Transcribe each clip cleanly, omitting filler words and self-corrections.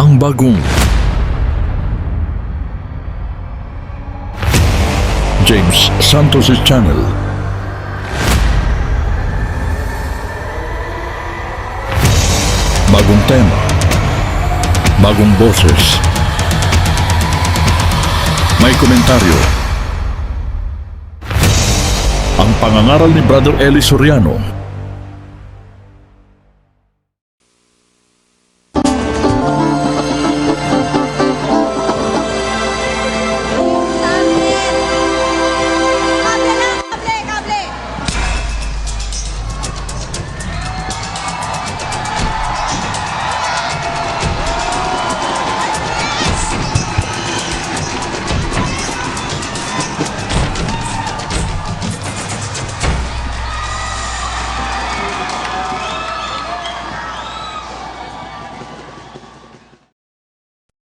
ang bagong James Santos' Channel. Bagong tema, bagong boses, may komentaryo. Ang pangangaral ni Brother Eli Soriano.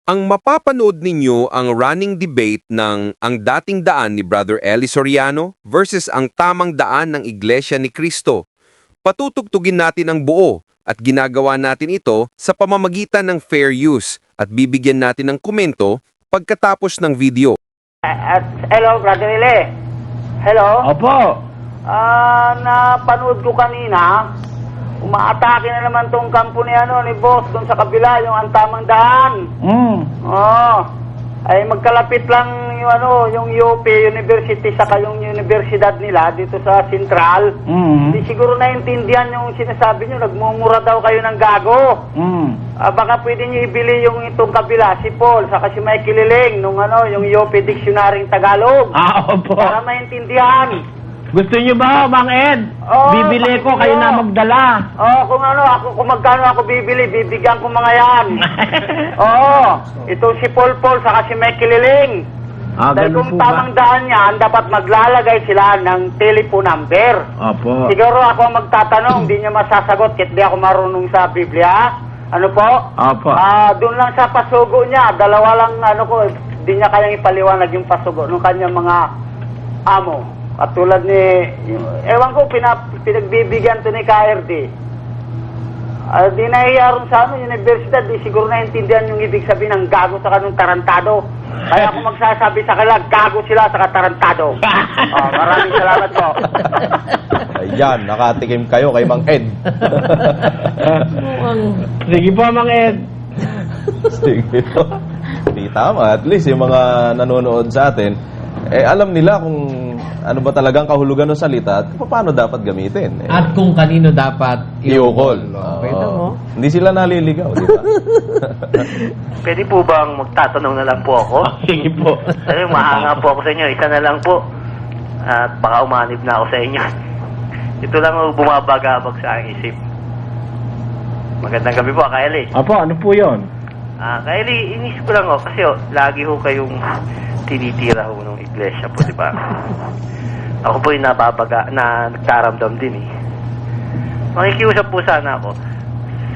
Ang mapapanood ninyo ang running debate ng ang dating daan ni Brother Eli Soriano versus ang tamang daan ng Iglesia ni Cristo. Patutugtugin natin ang buo at ginagawa natin ito sa pamamagitan ng fair use at bibigyan natin ng komento pagkatapos ng video. Hello, Brother Ile. Hello? Opo. Napanood ko kanina, umaatake na naman tong kampo ni ni boss doon sa kabila, yung antamang daan. Oo. Ay magkalapit lang yung UP University saka yung universidad nila dito sa Central. Hindi siguro naintindihan yung sinasabi nyo, nagmumura daw kayo ng gago. Baka pwede nyo ibili yung itong kabila, si Paul, saka si Michael Liling, yung UP Dictionary Tagalog. Opo. Para maintindihan. Gusto niyo ba, Mang Ed? Oo, Bibili ko, kayo na magdala. Kung magkano ako bibili, bibigyan ko mga yan. Oo, itong si Paul saka si Michael Liling. Dahil Ganun kung po ba? tamang daan yan, dapat maglalagay sila ng telephone number. Opo. Siguro ako ang magtatanong, di niya masasagot kahit di ako marunong sa Biblia. Ano po? Opo. Doon lang sa pasugo niya, dalawa lang di niya kayang ipaliwanag yung pasugo ng kanyang mga amo. At tulad ni, ewan ko, pinagbibigyan to ni KRD. Di nahiya rin sa universidad, di siguro naintindihan yung ibig sabihin ng gago sa kanong tarantado. Kaya ako magsasabi sa kanila, gago sila sa tarantado. Maraming salamat po. Ayan, nakatikim kayo kay Mang Ed. Sige po, Mang Ed. Sige po. Di tama. At least yung mga nanonood sa atin, alam nila kung ano ba talagang kahulugan ng salita at paano dapat gamitin. At kung kanino dapat Iukol. Kita mo? Hindi sila naliligaw, di ba? Pwede po bang magtatanong na lang po ako? Sige po. Ay, mahanga po ako sa inyo. Isa na lang po. At baka umanib na ako sa inyo. Ito lang ang bumabagabag sa aking isip. Magandang gabi po, Kylie. Opo, ano po yun? Kylie, inisip ko lang kasi lagi ho kayong tinitira ho ng iglesia po, di ba? Ako po yung nagtaramdam din eh. Makikiusap po sana ako.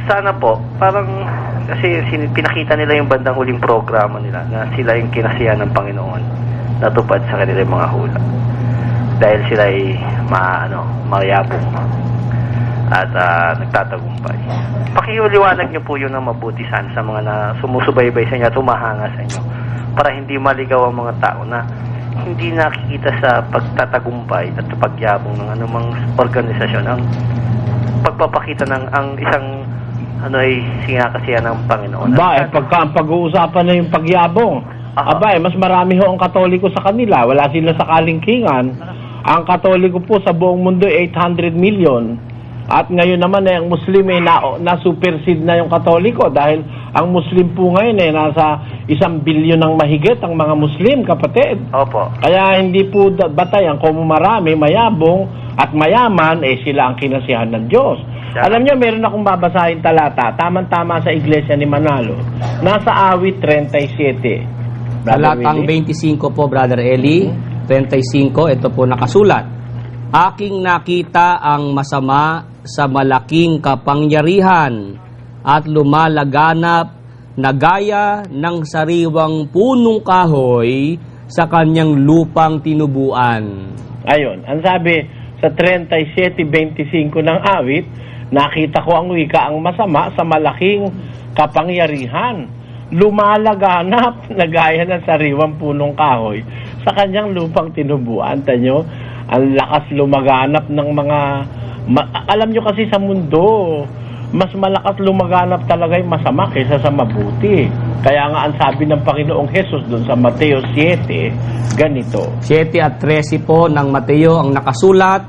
Sana po, parang kasi pinakita nila yung bandang huling programa nila na sila yung kinasihan ng Panginoon natupad sa kanilang mga hula. Dahil sila ay mayabong at nagtatagumpay. Pakiuliwanag niyo po yun ng mabuti sana sa mga na sumusubaybay sa inyo at humahanga sa inyo para hindi maligaw ang mga tao na hindi nakikita sa pagtatagumpay at pagyabong ng anumang organisasyon ang pagpapakita ng ang isang ay sinakasihan ng Panginoon. Pagka ang pag-uusapan na yung pagyabong, mas marami ho ang Katoliko sa kanila. Wala sila sa kalingkingan. Ang Katoliko po sa buong mundo 800 million. At ngayon naman ang Muslim na-supersede na yung Katoliko dahil ang Muslim po ngayon nasa 1 bilyon ng mahigit ang mga Muslim, kapatid. Opo. Kaya hindi po batayan kung marami, mayabong at mayaman, sila ang kinasihan ng Diyos. Yeah. Alam niyo, meron akong babasahin talata, tamang-tama sa Iglesia ni Manalo. Nasa awit 37. Talatang 25 po, Brother Eli. 35, ito po nakasulat. Aking nakita ang masama sa malaking kapangyarihan at lumalaganap na gaya ng sariwang punong kahoy sa kanyang lupang tinubuan. Ayun, ang sabi sa 37:25 ng awit, nakita ko ang wika ang masama sa malaking kapangyarihan lumalaganap na gaya ng sariwang punong kahoy sa kanyang lupang tinubuan. Tanyo, ang lakas lumaganap ng mga... alam nyo kasi sa mundo, mas malakas lumaganap talaga yung masama kaysa sa mabuti. Kaya nga ang sabi ng Panginoong Hesus doon sa Mateo 7, ganito. 7 at 13 po ng Mateo ang nakasulat,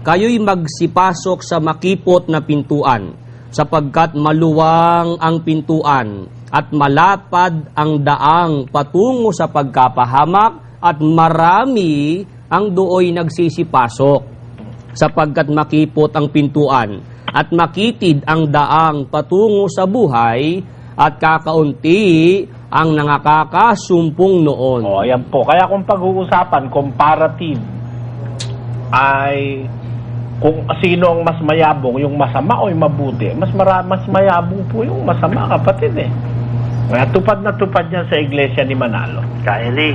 kayo'y magsipasok sa makipot na pintuan, sapagkat maluwang ang pintuan at malapad ang daang patungo sa pagkapahamak at marami ang dooy nagsisipasok, sapagkat makipot ang pintuan at makitid ang daang patungo sa buhay at kakaunti ang nangakakasumpong noon. O, ayan po. Kaya kung pag-uusapan, comparative, ay kung sino ang mas mayabong, yung masama o yung mabuti, mas mayabong po yung masama, kapatid eh. Kaya tupad na tupad yan sa iglesia ni Manalo. Kaeli,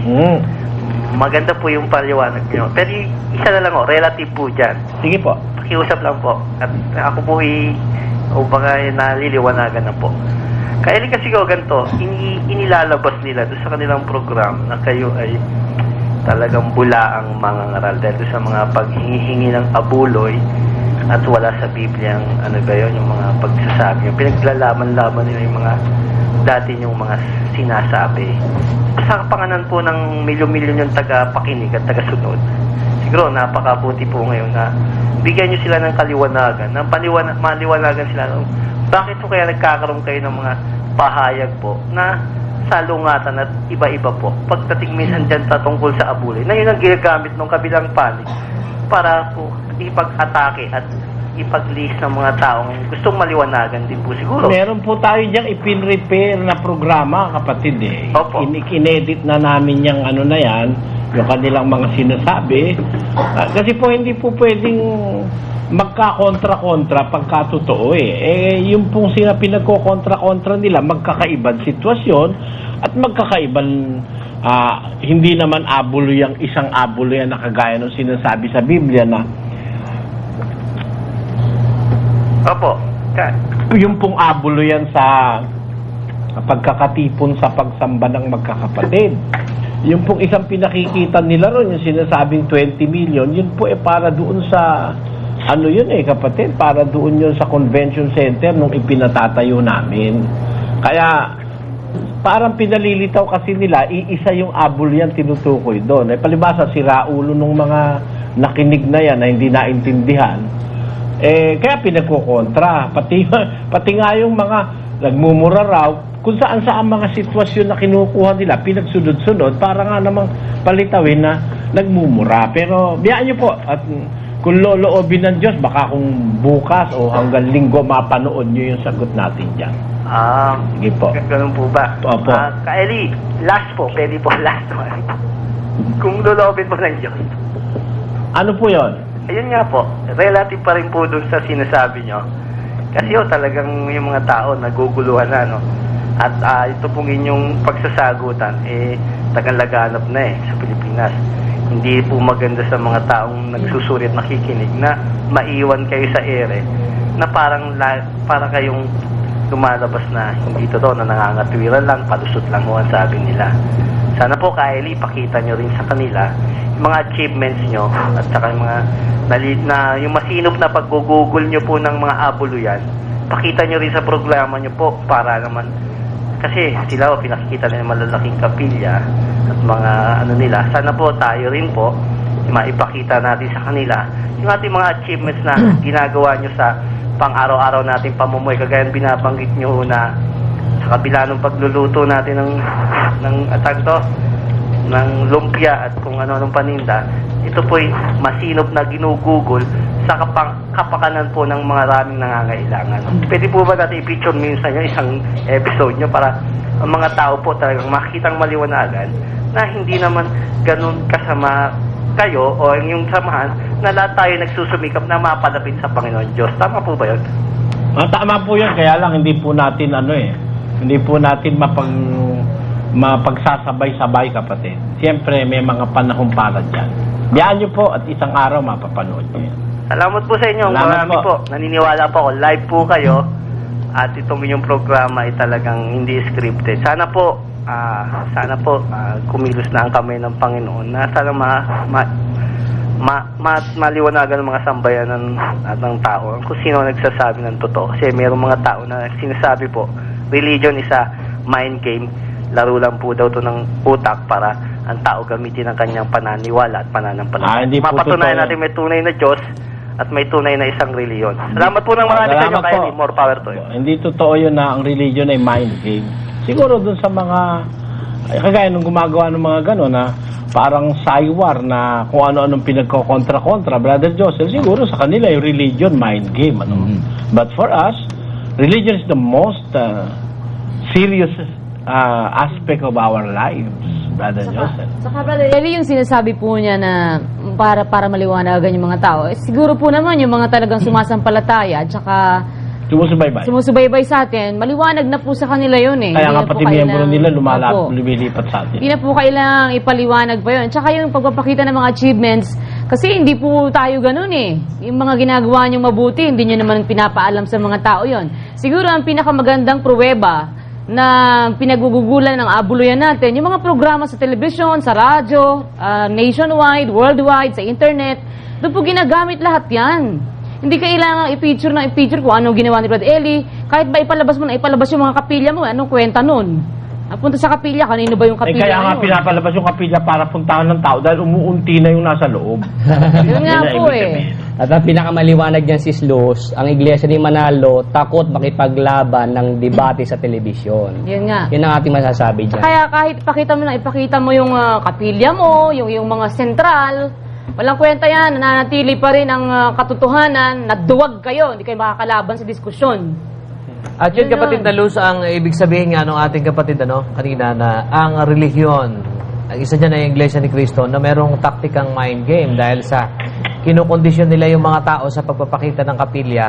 maganda po yung paliwanag nyo. Pero isa na lang relative po dyan. Sige po. Pakiusap lang po. At ako po o baka naliliwanagan na po. Kaeli kasi ganito, inilalabas nila doon sa kanilang program na kayo ay talagang bula ang mga ngaral dahil sa mga paghingi ng abuloy at wala sa Biblia ang yung mga pagsasabi. Yung pinaglalaman-laman nila yung mga dati yung mga sinasabi. Sa kapanganan po ng milyon-milyon yung taga-pakinig at taga-sunod. Siguro napakabuti po ngayon na bigyan nyo sila ng kaliwanagan, na maliwanagan sila. Bakit po kaya nagkakaroon kayo ng mga pahayag po na salungatan at iba-iba po pagdating minsan dyan tungkol sa abuloy na yun ang ginagamit ng kabilang panig para po ipag-atake at ipag-list ng mga taong gustong maliwanagan din po siguro. Meron po tayo diyang ipin-repair na programa, kapatid eh. Opo. Kinedit na namin yung na yan, yung kanilang mga sinasabi. Kasi po hindi po pwedeng magka-kontra-kontra pagka totoo eh. Yung pong pinagko-kontra-kontra nila, magkakaibang sitwasyon at magkakaibang hindi naman abuloy ang isang abuloy na kagaya ng sinasabi sa Biblia na Opo. yung pong abuloy yan sa pagkakatipon sa pagsamba ng magkakapatid. Yung pong isang pinakikita nila ron, yung sinasabing 20 million, yun po para doon sa yun kapatid, para doon yun sa convention center nung ipinatatayo namin. Kaya parang pinalilitaw kasi nila, iisa yung abul yan tinutukoy doon. Palibasa, sira ulo nung mga nakinig na yan na hindi naintindihan. Kaya pinagkukontra. Pati nga yung mga nagmumura raw, kung saan mga sitwasyon na kinukuha nila, pinagsunod-sunod, para nga namang palitawin na nagmumura. Pero biyaan nyo po, at kung loloobin ng Diyos, baka kung bukas o hanggang linggo mapanood nyo yung sagot natin dyan. Sige po. Ganun po ba? Opo. Kaeli, last po. Pwede po last one. Kung loloobin po ng Diyos. Ano po yon? Ayun nga po. Relative pa rin po dun sa sinasabi nyo. Kasi talagang yung mga tao naguguluhan na, no? At ito pong inyong pagsasagutan, tagang laganap na sa Pilipinas. Hindi po maganda sa mga taong nagsusuri at nakikinig na maiwan kayo sa ere na para kayong lumalabas na hindi totoo, na nangangatwiran lang, palusot lang mo ang sabi nila. Sana po, Kaeli, pakita nyo rin sa kanila yung mga achievements nyo at saka yung mga yung masinop na pag-google nyo po ng mga abuluyan. Pakita nyo rin sa programa nyo po para naman kasi sila pinakikita nila malalaking kapilya at mga nila. Sana po tayo rin po maipakita natin sa kanila yung ating mga achievements na ginagawa nyo sa pang-araw-araw natin pamumuhay. Kagaya binabanggit nyo na sa kabila ng pagluluto natin ng lumpia at kung ano-anong paninda, ito po'y masinop na ginugugol sa kapakanan po ng mga raming nangangailangan. Pwede po ba natin i-picture minsan yung isang episode nyo para ang mga tao po talagang makitang maliwanagan na hindi naman ganun kasama kayo o yung samahan na lahat tayo nagsusumikap na mapalapit sa Panginoon Diyos. Tama po ba yun? Tama po yun, kaya lang hindi po natin hindi po natin mapagsasabay-sabay, kapatid. Siyempre may mga panahon para dyan. Biyaan nyo po at isang araw mapapanood nyo yan. Salamat po sa inyo. Salamat Marami po. Naniniwala po ako. Live po kayo. at itong inyong programa ay talagang hindi scripted. Sana po kumilos na ang kamay ng Panginoon na sana maliwanagan ng mga sambayan ng tao kung sino nagsasabi ng totoo. Kasi mayroong mga tao na sinasabi po, religion is a mind game. Laro lang po daw to ng utak para ang tao gamitin ang kanyang pananiwala at pananampalataya. Hindi po Mapatunayan totoo. natin may tunay na Diyos at may tunay na isang reliyon. Salamat po ng marami sa inyo, Salamat po. Kylie. More power to you. Hindi totoo yun na ang religion ay mind game. Siguro dun sa mga, kagaya nung gumagawa ng mga gano'n na parang saywar na kung ano-anong pinagkokontra-kontra, Brother Joseph, siguro sa kanila yung religion, mind game. Ano? But for us, religion is the most serious aspect of our lives, Brother Joseph. Saka Brother Eli, yung sinasabi po niya na para maliwanagan yung mga tao, siguro po naman yung mga talagang sumasampalataya at saka Sumusubaybay. sumusubaybay sa atin, maliwanag na po sa kanila yun eh. Kaya Hindi nga na po pati miyembro kailangan- nila Opo. lumilipat sa atin. Hindi na po kailangang ipaliwanag pa yun. Tsaka yung pagpapakita ng mga achievements, kasi hindi po tayo ganun eh. Yung mga ginagawa niyong mabuti, hindi niyo naman pinapaalam sa mga tao yon. Siguro ang pinakamagandang pruweba na pinagugugulan ng abuluyan natin, yung mga programa sa telebisyon, sa radyo, nationwide, worldwide, sa internet, doon po ginagamit lahat yan. Hindi kailangan i-feature kung anong ginawa ni Brother Eli. Kahit ba ipalabas mo na ipalabas yung mga kapilya mo, anong kwenta nun? Ang punta sa kapilya, kanino ba yung kapilya Kaya nga yun? pinapalabas yung kapilya para puntahan ng tao dahil umuunti na yung nasa loob. Yun nga ang po ibig eh. sabihin. At ang pinakamaliwanag niyan, Sis Luz, ang Iglesia ni Manalo takot makipaglaban ng debate sa telebisyon. Yun nga. Yun ang ating masasabi dyan. Kaya kahit ipakita mo yung kapilya mo, yung mga sentral, walang kwenta yan, nananatili pa rin ang katotohanan, naduwag kayo, hindi kayo makakalaban sa diskusyon. At yun, Yun kapatid yun. na Luz, ang ibig sabihin nga ng ating kapatid kanina na ang relihiyon, ang isa dyan ay Iglesia ni Cristo, na merong taktikang mind game dahil sa kinukondisyon nila yung mga tao sa pagpapakita ng kapilya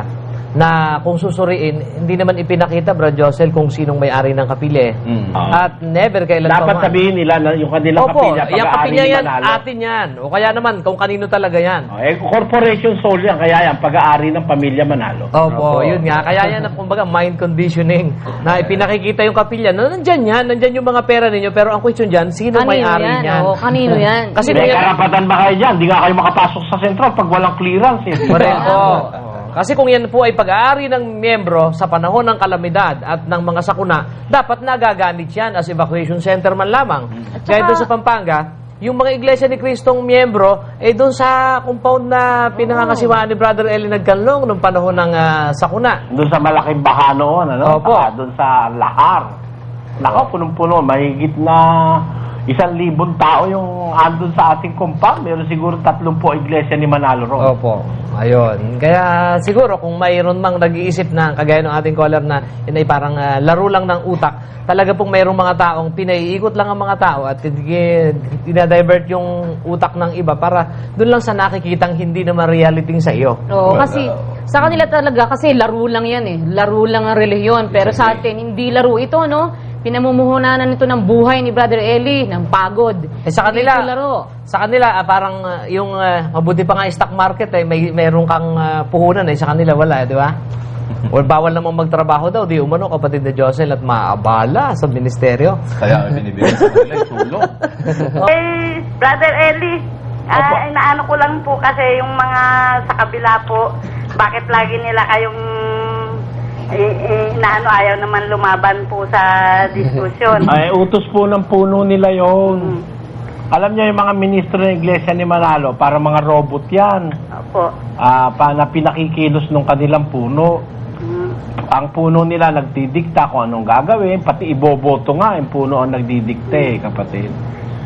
na kung susuriin, hindi naman ipinakita, Brad Josel, kung sinong may-ari ng kapilya. At never kailan Dapat sabihin nila na yung kanilang Opo, kapilya, yung pag-aari kapilya ni yan, Manalo. atin yan. O kaya naman, kung kanino talaga yan. Corporation soul yan, kaya yan, pag-aari ng pamilya Manalo. Opo, yun nga. Kaya yan, kumbaga, mind conditioning. Na ipinakikita yung kapilya. Na nandyan yan, nandyan yung mga pera ninyo. Pero ang question dyan, sino may-ari yan? Oo, kanino yan? Kasi May kung yan, karapatan ba kayo dyan? Di nga kayo makapasok sa sentral pag walang clearance. Eh. Correcto. Kasi kung yan po ay pag-aari ng miyembro sa panahon ng kalamidad at ng mga sakuna, dapat nagagamit yan as evacuation center man lamang. Kaya doon sa Pampanga, yung mga Iglesia ni Cristong miyembro, doon sa compound na pinangangasiwaan ni Brother Eli Nagkanlong nung panahon ng sakuna. Doon sa malaking baha noon, ano? Opo. Doon sa Lahar. Nako, punong-puno. Mahigit na 1,000 tao yung andun sa ating compound. Meron siguro 30 iglesia ni Manalo ron. Opo. Ayun. Kaya siguro kung mayroon mang nag-iisip na kagaya ng ating caller na yun ay parang laro lang ng utak, talaga pong mayroong mga taong pinaiikot lang ang mga tao at dinadivert yung utak ng iba para doon lang sa nakikitang hindi naman reality sa iyo. Oo, kasi sa kanila talaga, kasi laro lang yan eh. Laro lang ang relihiyon. Pero sa atin, hindi laro ito, no? Pinamumuhunanan nito ng buhay ni Brother Eli, ng pagod. Sa kanila, Hindi ito laro. sa kanila parang yung mabuti pa nga stock market mayroon kang puhunan sa kanila wala, di ba? O bawal namang magtrabaho daw, di umano kapatid na Josel at maabala sa ministeryo. Kaya binibigyan sa kanila yung tulong. Brother Eli, inaano ko lang po kasi yung mga sa kabila po, bakit lagi nila kayong ayaw naman lumaban po sa diskusyon. Ay, utos po ng puno nila yon. Alam niyo yung mga ministro ng iglesia ni Manalo, para mga robot yan. Opo. Na pinakikilos ng kanilang puno. Ang puno nila nagdidikta kung anong gagawin, pati iboboto nga, yung puno ang nagdidikte, kapatid.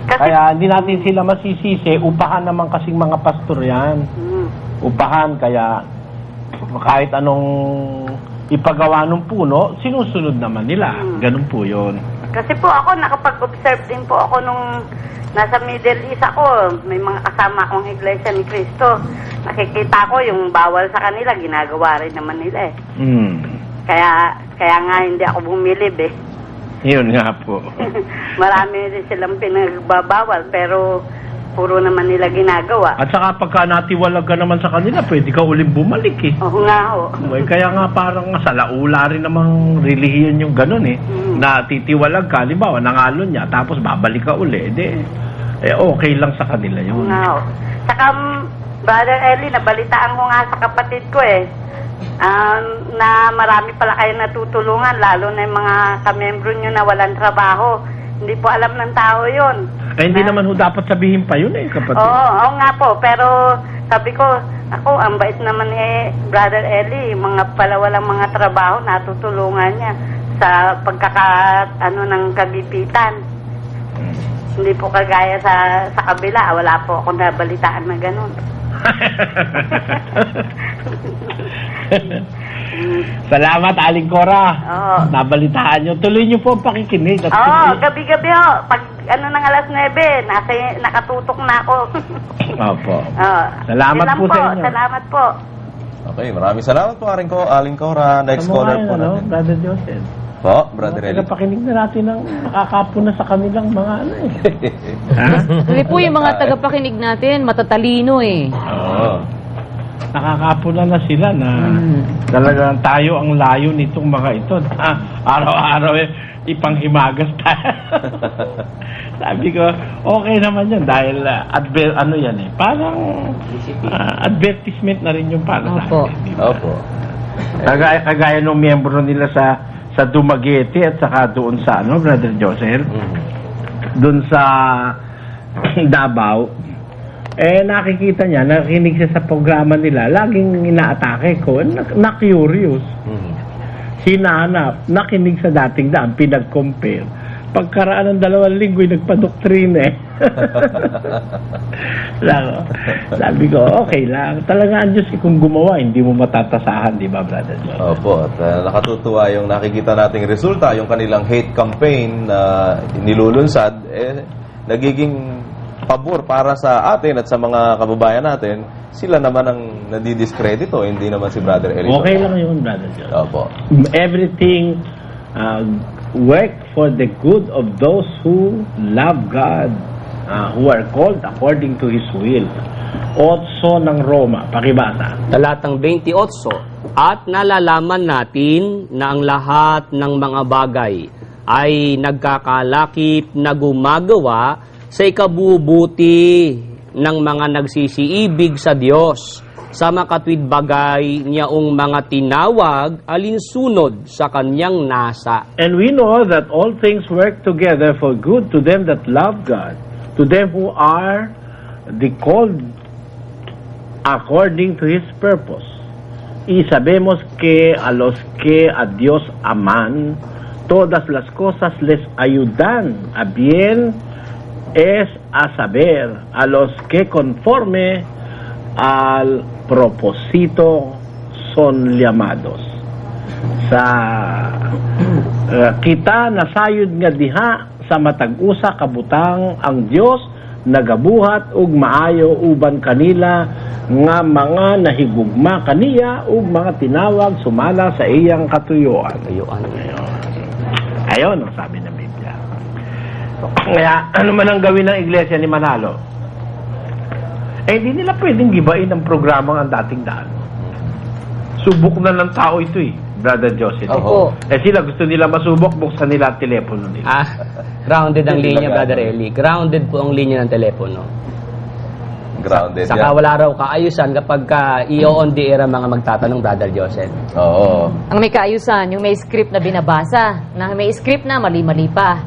Kaya hindi natin sila masisisi, upahan naman kasing mga pastor yan. Upahan, kaya kahit anong ipagawa ng puno, sinusunod naman nila. Ganun po yun. Kasi po ako, nakapag-observe din po ako nung nasa Middle East ako. May mga kasama akong Iglesia ni Cristo. Nakikita ko yung bawal sa kanila, ginagawa rin naman nila eh. Kaya nga hindi ako bumilib eh. Yun nga po. Marami rin silang pinagbabawal pero puro naman nila ginagawa. At saka pagka natiwalag ka naman sa kanila, pwede ka uling bumalik eh. Oo nga ho. Kaya nga parang sa laula rin namang relihiyon yung ganun eh. Na titiwalag ka, halimbawa, nangalon niya, tapos babalik ka uli. Okay lang sa kanila Oo yun. nga ho. Saka, Brother Eli, nabalitaan ko nga sa kapatid ko na marami pala kayo natutulungan, lalo na yung mga kamembro nyo na walang trabaho. Hindi po alam ng tao yun. Hindi naman ho dapat sabihin pa yun eh, kapatid. Oo nga po. Pero sabi ko, ako, ang bait naman Brother Eli, mga pala walang mga trabaho, natutulungan niya sa ng kagipitan. Hindi po kagaya sa kabila, wala po akong nabalitaan na ganun. Salamat, Aling Cora. Oo. Nabalitaan nyo. Tuloy nyo po ang pakikinig. Oo, gabi-gabi ho. Pag ng 9:00, nakatutok na ako. Opo. Oo. Salamat Yun lang po sa inyo. Salamat po. Okay, maraming salamat po, Aling Cora. Next caller po natin. Brother Joseph. Po, Brother Eli. Tagapakinig na natin ng nakakapuna sa kanilang mga Ha? Kasi po yung mga tagapakinig natin, matatalino eh. Oo. Nakakapuna na sila na talagang tayo ang layo nitong mga ito. Araw-araw ipanghimagas tayo. Sabi ko, okay naman yan dahil parang advertisement na rin yung para sa Opo. atin. Diba? Opo. Kagaya ng miyembro nila sa Dumaguete at saka doon sa Brother Joseph, doon sa Davao, nakikita niya, nakikinig siya sa programa nila, laging inaatake ko, na-curious. Hinanap, nakinig sa dating daan, pinag-compare. Pagkaraan ng 2 linggo, nagpadoktrina eh. Sabi ko, okay lang. Talaga ang Diyos, kung gumawa, hindi mo matatasahan, di ba, Brother John? Opo, at nakatutuwa yung nakikita nating resulta, yung kanilang hate campaign na nilulunsad, nagiging pabor para sa atin at sa mga kababayan natin, sila naman ang nadidiskredito, hindi naman si Brother Eli. Okay lang yun, Brother John. Opo. Everything work for the good of those who love God, who are called according to His will. 8 ng Roma, pakibasa. Talatang 28, at nalalaman natin na ang lahat ng mga bagay ay nagkakalakip na gumagawa sa ikabubuti ng mga nagsisiibig sa Diyos, sa makatwid bagay niyaong mga tinawag alinsunod sa kanyang nasa. And we know that all things work together for good to them that love God, to them who are the called according to His purpose. Y sabemos que a los que a Dios aman, todas las cosas les ayudan a bien, es a saber, a los que conforme al propósito son llamados. Sa kita nasayod nga diha sa matag-usa kabutang ang Dios nagabuhat ug maayo uban kanila nga mga nahigugma kaniya ug mga tinawag sumala sa iyang katuyuan. Ayon ang sabi ng Biblia. Kaya ano man ang gawin ng iglesia ni Manalo, hindi nila pwedeng gibain ang programang ang dating daan. Subok na ng tao ito Brother Joseph. Opo. Sila gusto nila masubok, buksan nila ang telepono nila. Grounded ang linya, Brother Eli. Grounded po ang linya ng telepono. Grounded Saka wala raw kaayusan kapag i-on the air ang mga magtatanong, Brother Joseph. Oo. Ang may kaayusan, yung may script na binabasa, na may script na mali-mali pa.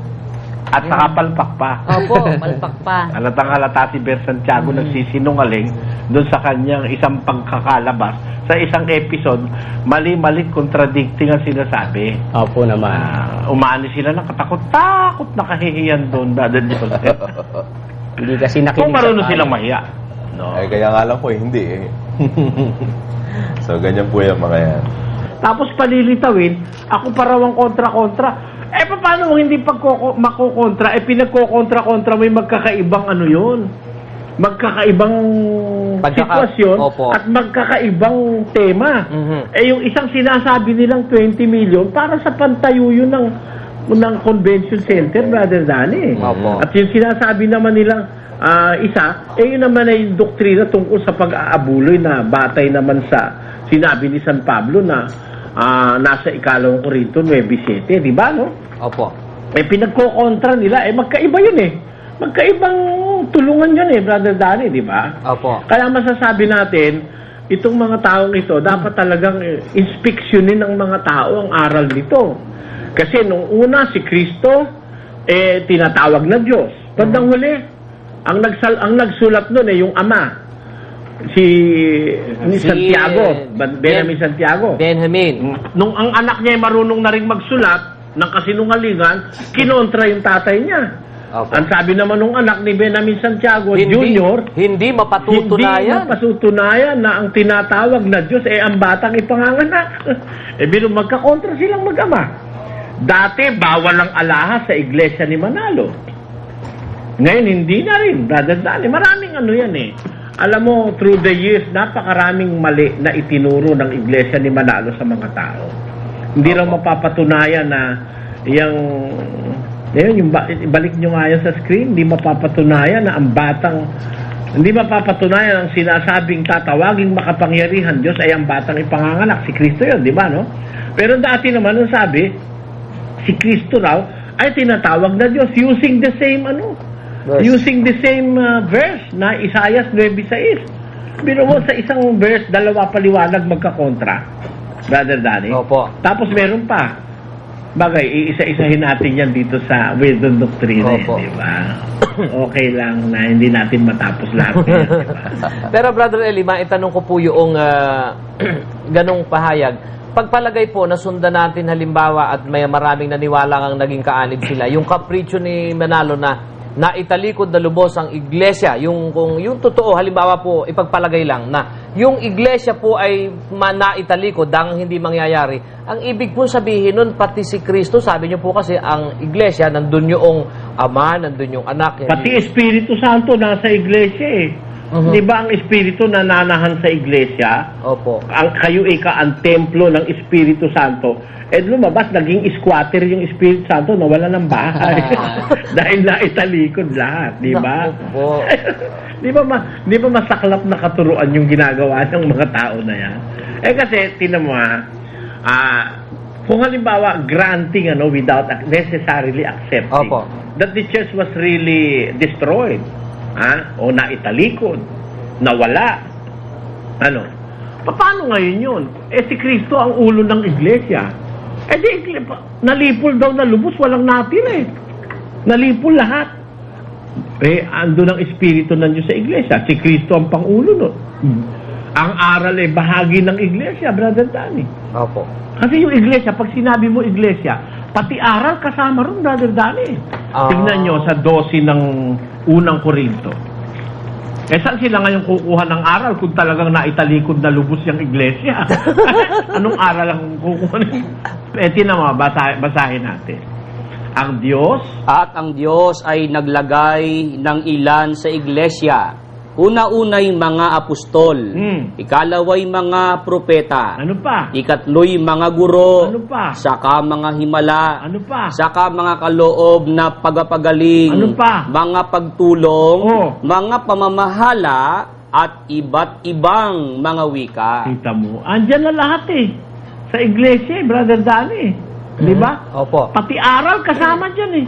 At saka palpak pa. Opo, palpak pa. Halatang-halata si Ber Santiago nagsisinungaling doon sa kanyang isang pagkakalabas. Sa isang episode, mali-mali contradicting ang sinasabi. Opo naman. Umani sila ng katakot-takot na kahihiyan doon, Brother Joseph. Hindi kasi nakinig Kung marunong silang mahiya. No. Kaya nga lang po, hindi So, ganyan po yung mga yan. Tapos palilitawin, ako parawang kontra-kontra. Paano mo hindi makukontra? Pinagkokontra-kontra mo yung magkakaibang yun. Magkakaibang sitwasyon Opo. at magkakaibang tema. Mhm. Yung isang sinasabi nilang 20 million para sa pantayo yun ng ng convention center, Brother Danny. Opo. At yung sinasabi naman nilang yun naman ay yung doktrina tungkol sa pag-aabuloy na batay naman sa sinabi ni San Pablo na nasa 2 Corinto 9:7, di ba, no? Opo. Pinagkokontra nila, magkaiba yun Magkaibang tulungan yun Brother Danny, di ba? Opo. Kaya masasabi natin, itong mga taong ito, dapat talagang inspeksyonin ng mga tao ang aral nito. Kasi nung una, si Kristo, tinatawag na Diyos. Bandang huli, ang nagsulat nun yung Ama, si Santiago, Benjamin Santiago. Benjamin. Nung ang anak niya ay marunong na rin magsulat ng kasinungalingan, kinontra yung tatay niya. Opo. Ang sabi naman nung anak ni Benjamin Santiago Jr., Hindi mapatutunayan. hindi mapatutunayan na ang tinatawag na Diyos ang batang ipanganganak. Magkakontra silang mag-ama. Dati, bawal ang alahas sa iglesia ni Manalo. Ngayon, hindi na rin, Brother Danny. Maraming yan Alam mo, through the years, napakaraming mali na itinuro ng iglesia ni Manalo sa mga tao. Hindi lang mapapatunayan na ibalik nyo nga yan sa screen, hindi mapapatunayan na hindi mapapatunayan ang sinasabing tatawaging makapangyarihan Diyos ay ang batang ipanganganak. Si Kristo yun, di ba, no? Pero dati naman ang sabi, si Kristo raw ay tinatawag na Diyos using the same verse na Isaiah 9:6. Biro mo sa isang verse, dalawa paliwanag magkakontra, Brother Danny. Opo. Tapos meron pa. Bagay, iisa-isahin natin yan dito sa Wisdom Doctrine, Opo. di ba? Okay lang na hindi natin matapos lahat yan, di ba? Pero Brother Eli, maitanong ko po yung ganong pahayag. Pagpalagay po, nasundan natin halimbawa at may maraming naniwala ang naging kaanib sila. Yung kapritsyo ni Manalo na naitalikod na lubos ang iglesia, yung totoo, halimbawa po, ipagpalagay lang na yung iglesia po ay naitalikod dahil hindi mangyayari. Ang ibig po sabihin nun, pati si Kristo, sabi niyo po kasi ang iglesia, nandun yung Ama, nandun yung Anak. Pati Espiritu Santo nasa iglesia Di ba ang Espiritu nananahan sa iglesia? Opo. Kayo ang templo ng Espiritu Santo. Lumabas, naging squatter yung Espiritu Santo, nawala ng bahay. Dahil naitalikod lahat, di ba? Opo. Di ba masaklap na katuruan yung ginagawa ng mga tao na yan? Kasi, tinan mo kung halimbawa, granting without necessarily accepting, Opo. that the church was really destroyed, o naitalikod, nawala, paano ngayon yun? Si Kristo ang ulo ng iglesia. Nalipol daw na lubos, walang natira Nalipol lahat. Ando ng Espiritu ng Diyos sa iglesia. Si Kristo ang pangulo nun. Ang aral bahagi ng iglesia, Brother Danny. Opo. Kasi yung iglesia, pag sinabi mo iglesia, pati aral kasama rin, Brother Danny. Tingnan nyo sa 12 ng unang Korinto. Saan sila ngayon kukuha ng aral kung talagang naitalikod na lubos yung iglesia? Anong aral ang kukuha? Basahin natin. Ang Diyos At ang Diyos ay naglagay ng ilan sa iglesia. Una-unay mga apostol, ikalaway mga propeta, Ano pa? ikatloy mga guro, Ano pa? saka mga himala, Ano pa? saka mga kaloob na pagpapagaling, Ano pa? mga pagtulong, Oh. mga pamamahala, at iba't ibang mga wika. Kita mo, andyan na lahat sa iglesia, Brother Danny. Di ba? Opo. Pati aral kasama dyan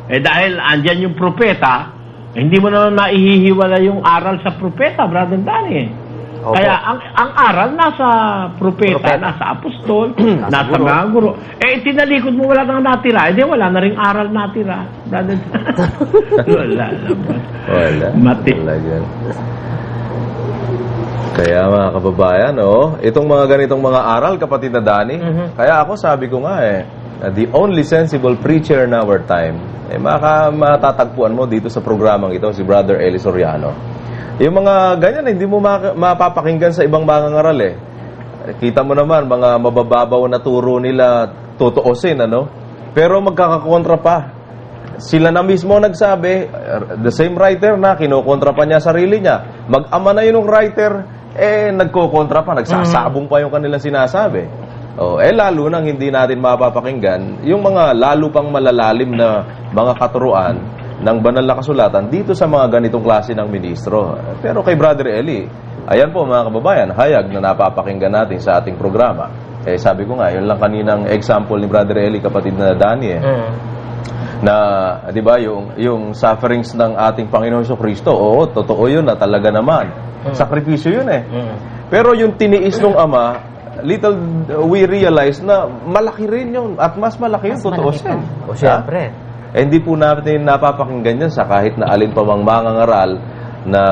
dahil andyan yung propeta, hindi mo naman maihihiwala yung aral sa propeta, Brother Danny. Opo. Kaya ang aral nasa propeta, nasa apostol, nasa mga guro. Tinalikod mo, wala nang natira. Wala na ring aral natira, Brother Danny. Wala naman. Wala. Mati. Wala dyan. Kaya mga kababayan, itong mga ganitong mga aral, kapatid na Danny, kaya ako sabi ko nga the only sensible preacher in our time, matatagpuan mo dito sa programang ito, si Brother Eli Soriano. Yung mga ganyan, hindi mo mapapakinggan sa ibang mga ngaral Kita mo naman, mga mabababaw na turo nila, tutuosin, Pero magkakakontra pa. Sila na mismo nagsabi, the same writer na, kinukontra pa niya sarili niya. Mag-ama na yun ng writer, nagkokontra pa, nagsasabong pa yung kanilang sinasabi. Lalo nang hindi natin mapapakinggan yung mga lalo pang malalalim na mga katuruan ng banal na kasulatan dito sa mga ganitong klase ng ministro. Pero kay Brother Eli, ayan po mga kababayan, hayag na napapakinggan natin sa ating programa. Sabi ko nga, yun lang kaninang example ni Brother Eli, kapatid na Danny, na, di ba, yung sufferings ng ating Panginoon Jesucristo, oo, totoo yun na talaga naman. Sakripisyo yun Pero yung tiniis ng Ama, little we realize na malaki rin yun, at mas malaki yun, totoo siya. O siyempre. Hindi po natin napapakinggan yan sa kahit na alin pa mang mangangaral na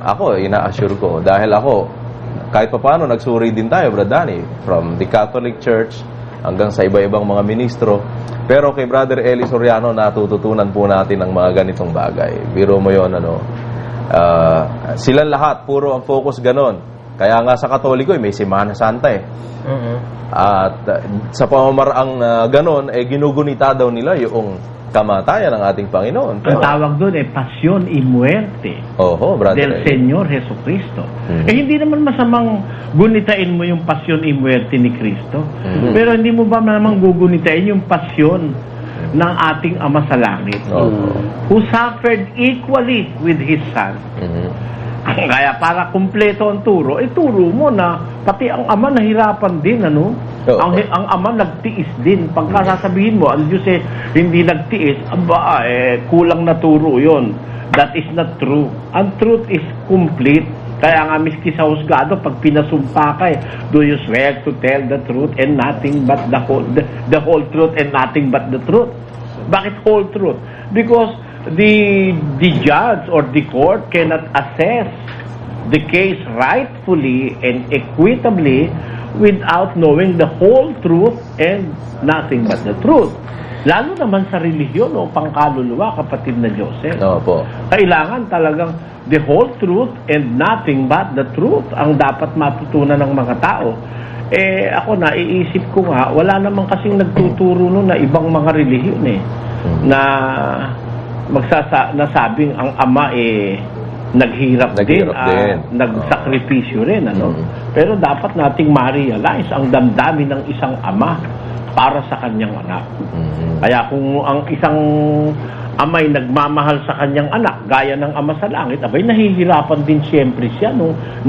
ako, ina-assure ko. Dahil ako, kahit pa paano, nagsuri din tayo, Brad Danny, from the Catholic Church hanggang sa iba-ibang mga ministro. Pero kay Brother Eli Soriano, natututunan po natin ang mga ganitong bagay. Biro mo yun, silang lahat, puro ang focus ganon. Kaya nga sa Katoliko, may Semana Santa At sa pamamaraang ganon, ginugunita daw nila yung kamatayan ng ating Panginoon. Ang tawag doon Pasyon y Muerte Brother del Eli. Señor Jesucristo. Hindi naman masamang gunitain mo yung Pasyon y Muerte ni Kristo. Pero hindi mo ba namang gugunitain yung pasyon ng ating Ama sa Langit, who suffered equally with His Son. Kaya para kumpleto ang turo, turo mo na pati ang Ama nahirapan din, ang Ama nagtiis din. Pagka sasabihin mo, ang Diyos hindi nagtiis, kulang na turo yon. That is not true. Ang truth is complete. Kaya nga miski sa husgado, pag pinasumpa ka, do you swear to tell the truth and nothing but the whole truth and nothing but the truth? Bakit whole truth? Because the judge or the court cannot assess the case rightfully and equitably without knowing the whole truth and nothing but the truth. Lalo naman sa relihiyon o pangkaluluwa, kapatid na Joseph. Kailangan talagang the whole truth and nothing but the truth ang dapat matutunan ng mga tao. Ako naiisip ko nga, wala naman kasing nagtuturo nun na ibang mga relihiyon na nasabing ang Ama naghirap din. Nagsakripisyo rin. Pero dapat nating ma-realize ang damdamin ng isang Ama para sa kanyang anak. Kaya kung ang isang amay nagmamahal sa kanyang anak, gaya ng Ama sa Langit, nahihirapan din siyempre siya,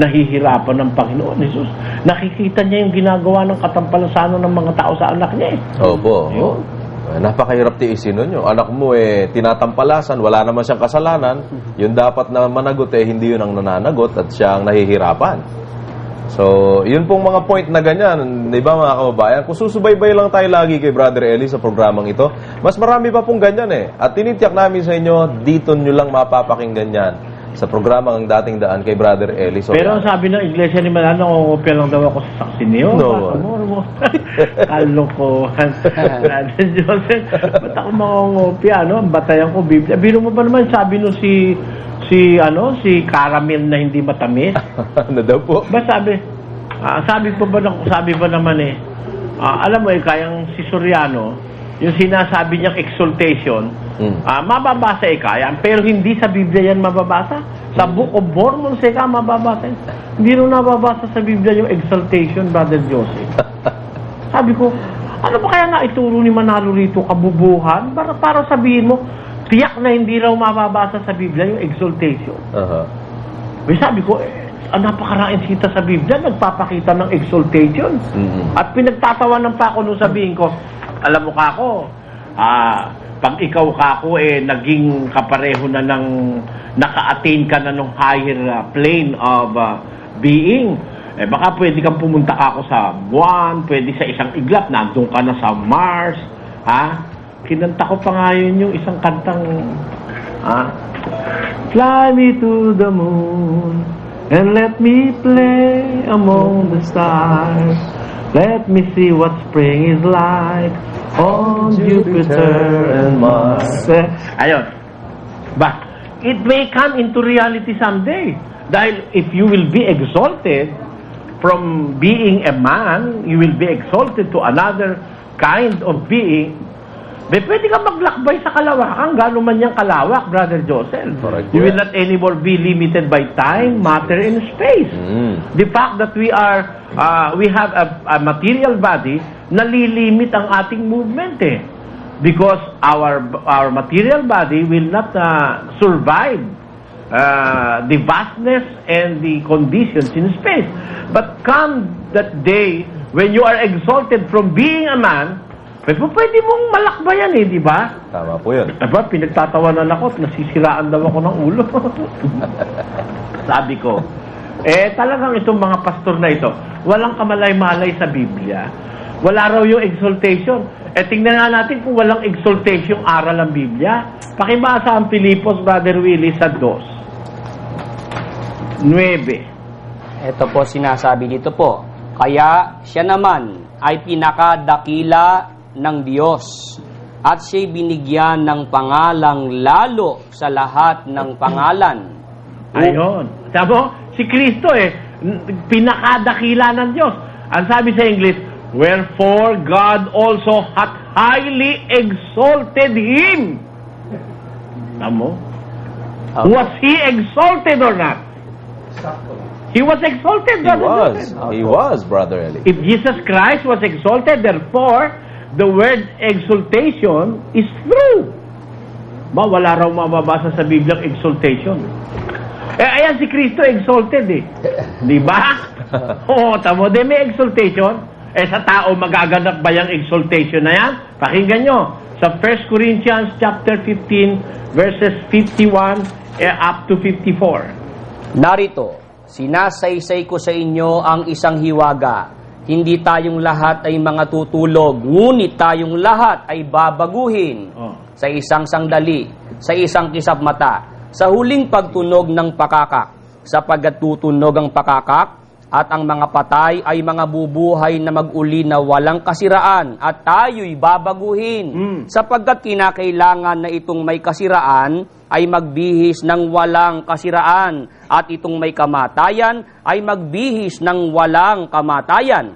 nahihirapan ng Panginoon Jesus. Nakikita niya yung ginagawa ng katampalasanan ng mga tao sa anak niya. Napakahirap tiisin nun yung anak mo tinatampalasan, wala naman siyang kasalanan, yung dapat na managot hindi yun ang nananagot at siya ang nahihirapan. So, yun pong mga point na ganyan, di ba mga kababayan? Kung susubaybay lang tayo lagi kay Brother Eli sa programang ito, mas marami pa pong ganyan At tinitiyak namin sa inyo, dito nyo lang mapapakinggan yan sa programang ang dating daan kay Brother Eli Soriano. Pero sabi ng Iglesia ni Manalo, nangungopia lang daw ako sa saksi niyo. Kalokohan. Joseph, ba't ako mangungopia? Batayan ko Biblia. Biro mo ba naman sabi no si caramel na hindi matamis? Ano daw po? Ba sabi ba naman alam mo kayang si Soriano, yung sinasabi niyang exaltation, mababasa kaya, pero hindi sa Biblia yan mababasa. Sa Book of Mormon mababasa. Hindi rin nababasa sa Biblia yung exaltation, Brother Joseph. Sabi ko, ano ba kaya nga ituro ni Manalo rito, kabubuhan? Para sabihin mo, tiyak na hindi raw mababasa sa Biblia yung exaltation. Sabi ko, napakaraing sita sa Biblia, nagpapakita ng exaltation. At pinagtatawanan pa ako nung sabihin ko, alam mo kako, pag ikaw kako naging kapareho na ng naka-attain ka na ng higher plane of being, baka pwede kang pumunta kako sa buwan, pwede sa isang iglap, nandun ka na sa Mars, kinanta ko pa nga yun yung isang kantang Fly me to the moon and let me play among the stars. Let me see what spring is like on Jupiter and Mars. Ayun. It may come into reality someday. Dahil if you will be exalted from being a man, you will be exalted to another kind of being. Pwede ka maglakbay sa kalawakan, gano'n man niyang kalawak, Brother Joseph. You will not anymore be limited by time, matter, and space. The fact that we are we have a material body na lilimit ang ating movement because our material body will not survive the vastness and the conditions in space. But come that day when you are exalted from being a man, pwede mong malakbayan di ba? Tama po yun. Diba, pinagtatawanan ako at nasisiraan daw ako ng ulo. Sabi ko, talagang itong mga pastor na ito, walang kamalay-malay sa Biblia. Wala raw yung exaltation. Tingnan nga natin kung walang exaltation aral ang Biblia. Pakibasa ang Filipos, Brother Willie, sa 2:9. Ito po sinasabi dito po. Kaya siya naman ay pinakadakila ng Diyos at siya'y binigyan ng pangalang lalo sa lahat ng pangalan. Ayun. Sabi mo, si Kristo pinakadakila ng Diyos. Ang sabi sa English, wherefore God also hath highly exalted Him. Sabi mo? Was He exalted or not? He was exalted. He was, Brother Eli. If Jesus Christ was exalted, therefore, the word exaltation is true. Wala raw mababasa sa Biblia exaltation. Ayan si Kristo exalted Di ba? Tamo, may exaltation. Sa tao, magaganap ba yung exaltation na yan? Pakinggan nyo. Sa 1 Corinthians chapter 15, verses 51 up to 54. Narito, sinasaysay ko sa inyo ang isang hiwaga. Hindi tayong lahat ay mga tutulog, ngunit tayong lahat ay babaguhin sa isang sandali, sa isang kisap mata, sa huling pagtunog ng pakakak, sapagkat tutunog ang pakakak at ang mga patay ay mga bubuhay na mag-uli na walang kasiraan at tayo'y babaguhin sapagkat kinakailangan na itong may kasiraan ay magbihis ng walang kasiraan at itong may kamatayan ay magbihis ng walang kamatayan.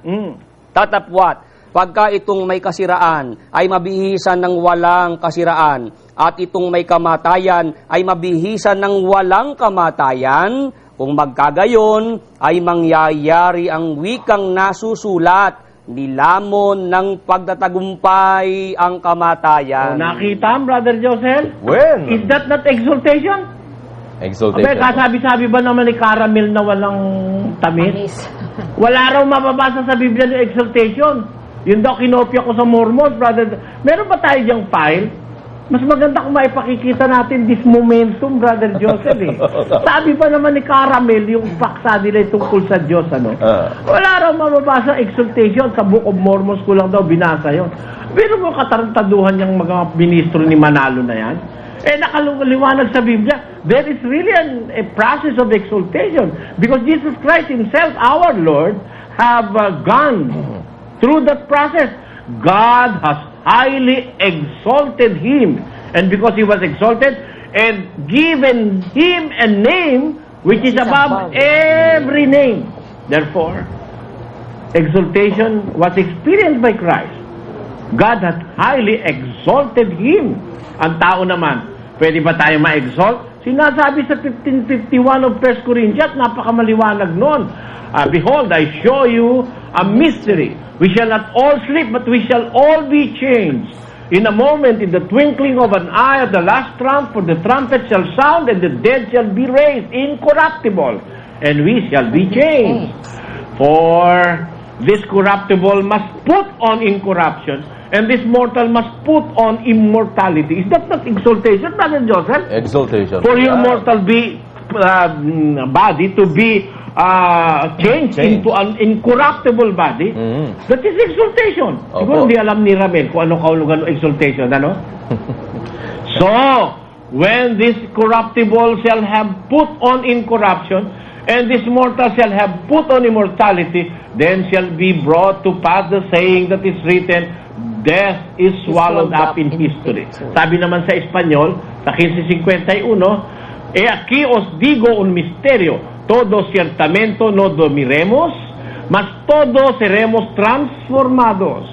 Tatapwat, pagka itong may kasiraan ay mabihisan ng walang kasiraan at itong may kamatayan ay mabihisan ng walang kamatayan, kung magkagayon ay mangyayari ang wikang nasusulat, nilamon ng pagtatagumpay ang kamatayan. Nakita, Brother Joseph? When? Is that not exaltation? Exaltation. Kasabi-sabi ba naman ni Caramel na walang tamis? Wala raw mababasa sa Biblia ng exaltation. Yun daw kinopya ko sa Mormons, Brother. Meron ba tayo diyang file? Mas maganda kung maipakikita natin this momentum, Brother Joseph Sabi pa naman ni Caramel, yung paksa nila tungkol sa Diyos, wala raw mababasa exaltation. Sa Book of Mormons ko lang daw binasa yun. Pero mo katarantaduhan yung mga ministro ni Manalo na yan. Nakaliwanag sa Biblia, there is really a process of exaltation. Because Jesus Christ Himself, our Lord, have gone through that process. God has highly exalted Him. And because He was exalted and given Him a name which is above every name. Therefore, exaltation was experienced by Christ. God has highly exalted Him. Ang tao naman, pwede ba tayo ma-exalt? Sinasabi sa 15:51 of 1 Corinthians, napakamaliwanag nun. Behold, I show you a mystery. We shall not all sleep, but we shall all be changed. In a moment, in the twinkling of an eye, at the last trump, for the trumpet shall sound, and the dead shall be raised incorruptible, and we shall be changed. For this corruptible must put on incorruption, and this mortal must put on immortality. Is that not exaltation, Brother Joseph? Exaltation. For your mortal body to be changed into an incorruptible body, that is exaltation. Siguro hindi alam ni Ramel kung ano kaulugan ng exaltation, So, when this corruptible shall have put on incorruption, and this mortal shall have put on immortality, then shall be brought to pass the saying that is written, death is swallowed up in history. Sabi naman sa Espanyol, sa 1551, aquí os digo un misterio, todos ciertamente no dormiremos, mas todos seremos transformados.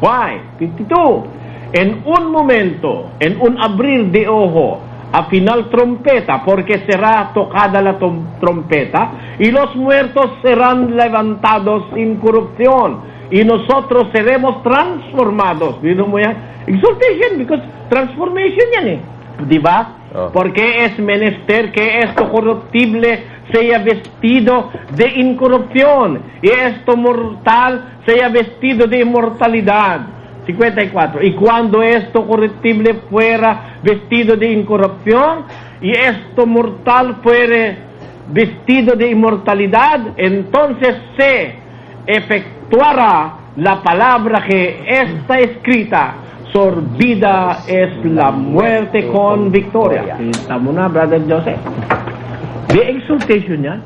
Why? 52. En un momento, en un abrir de ojo, a final trompeta, porque será tocada la trompeta, y los muertos serán levantados sin corrupción, y nosotros seremos transformados. Vino mo yan? Exaltation, because transformation yan eh. Di ba? Oh. Porque es menester que esto corruptible sea vestido de incorrupción, y esto mortal sea vestido de inmortalidad. 54. Y cuando esto corruptible fuera vestido de incorrupción, y esto mortal fuere vestido de inmortalidad, entonces se efectuará la palabra que está escrita: sorbida es la muerte con victoria. Kita mo na, Brother Joseph. May exaltation yan.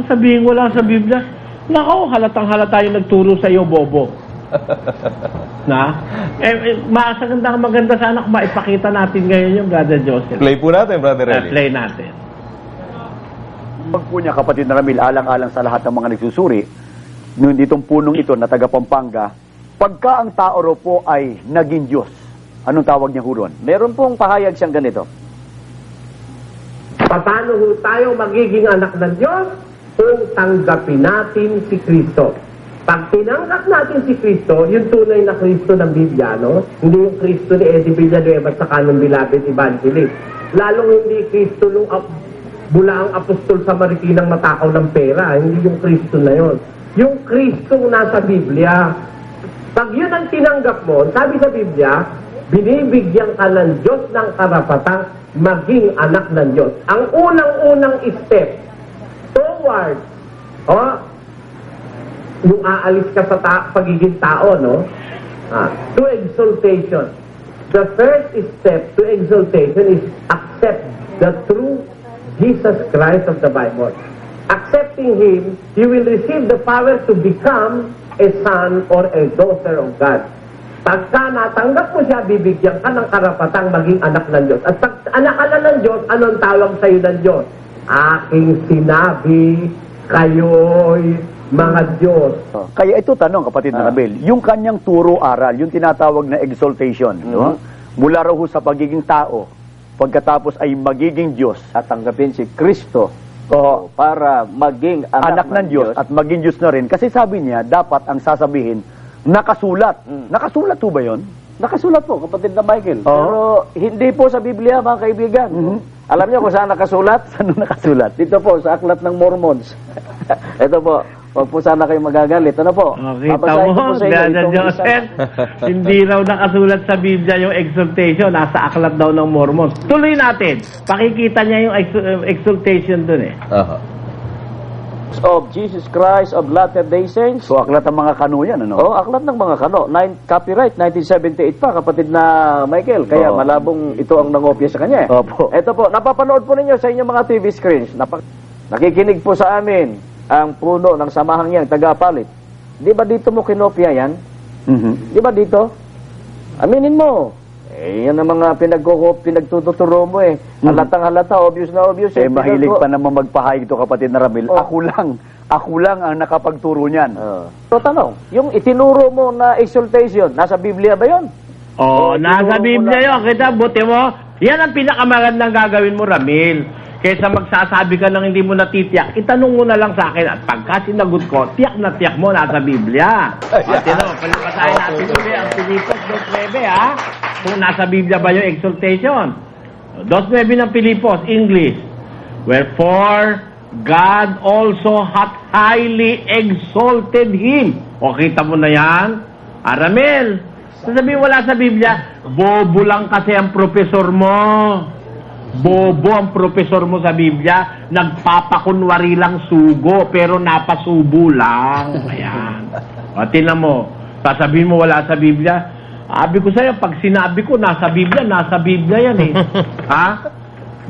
Sabihin wala sa Biblia. Nako, halatang halata yung nagturo sa iyo, bobo. Na? Maganda sana kung maipakita natin ngayon yung Brother Joseph. Play po natin, Brother Eli. Play natin. Pag po niya, kapatid na Ramil, alang-alang sa lahat ng mga nagsusuri, nung ditong punong ito na taga Pampanga, pagka ang tao ro po ay naging Diyos, anong tawag niya huron? Meron pong pahayag siyang ganito. Paano ho tayo magiging anak ng Diyos? Kung tanggapin natin si Kristo. Pag tinanggap natin si Kristo, yung tunay na Kristo ng Biblia, no? Hindi yung Kristo ni Eddie Villanueva at saka ng Beloved Evangelist. Lalong hindi Kristo nung bulaang apostol sa Marikinang natakaw ng pera. Hindi yung Kristo na yon. Yung Kristo nasa Biblia. Pag yun ang tinanggap mo, sabi sa Biblia, binibigyan ka ng Diyos ng karapatang maging anak ng Diyos. Ang unang-unang step toward, yung aalis ka sa pagiging tao, no? To exaltation. The first step to exaltation is accept the true Jesus Christ of the Bible. Accepting Him, you will receive the power to become a son or a daughter of God. Pagka natanggap mo siya, bibigyan ka ng karapatang maging anak ng Diyos. At pag anak ka na ng Diyos, anong tawag sa'yo ng Diyos? Aking sinabi, kayo'y mga Diyos. Kaya ito tanong, kapatid na Ramil, yung kanyang turo-aral, yung tinatawag na exaltation, no? Mula raw ho sa pagiging tao, pagkatapos ay magiging Diyos. Tatanggapin si Kristo para maging Anak ng Diyos at maging Diyos na rin. Kasi sabi niya, dapat ang sasabihin, nakasulat. Nakasulat po ba yun? Nakasulat po, kapatid na Michael. Oo. Pero hindi po sa Biblia, mga kaibigan. Alam niyo kung saan nakasulat? Saan nakasulat? Dito po, sa Aklat ng Mormons. Ito po, huwag po sana kayo magagalit. Ano po? Kita Babasahin ko mo, po sa inyo Brother itong Joseph, hindi raw nakasulat sa Biblia yung exaltation. Nasa aklat daw ng Mormons. Tuloy natin. Pakikita niya yung exaltation dun eh. of Jesus Christ of Latter-day Saints. So, aklat ng mga kano yan, ano? Oo, aklat ng mga kano. Copyright, 1978 pa, kapatid na Michael. Kaya malabong ito ang nangopya sa kanya. Opo. Ito po, napapanood po ninyo sa inyong mga TV screens. Nakikinig po sa amin ang puno ng samahang yan, tagapalit. Di ba dito mo kinopya yan? Di ba dito? Aminin mo. Yan ang mga pinagtuturo mo eh. Halatang halata, obvious na obvious. Mahilig pa naman magpahayag ito, kapatid na Ramil. Ako lang ang nakapagturo niyan. So, tanong, yung itinuro mo na exaltation, nasa Biblia ba yon? Nasa Biblia yun. Kita, buti mo. Yan ang pinakamagandang gagawin mo, Ramil. Kaysa magsasabi ka ng hindi mo natitiyak, itanong mo na lang sa akin. At pagka sinagot ko, tiyak na tiyak mo, nasa Biblia. At palipasahin natin ulit ang Pilipos 2.9, ha? Kung nasa Biblia ba yung exaltation. 2.9 ng Pilipos, English. Wherefore, God also hath highly exalted Him. O, kita mo na yan? Aramel, sasabihin wala sa Biblia, bobo lang kasi ang profesor mo. Bobo ang profesor mo sa Biblia, nagpapakunwari lang sugo, pero napasubo lang. Ayan. O, tinan mo, sasabihin mo wala sa Biblia, sabi ko sa'yo, pag sinabi ko, nasa Biblia yan eh. Ha?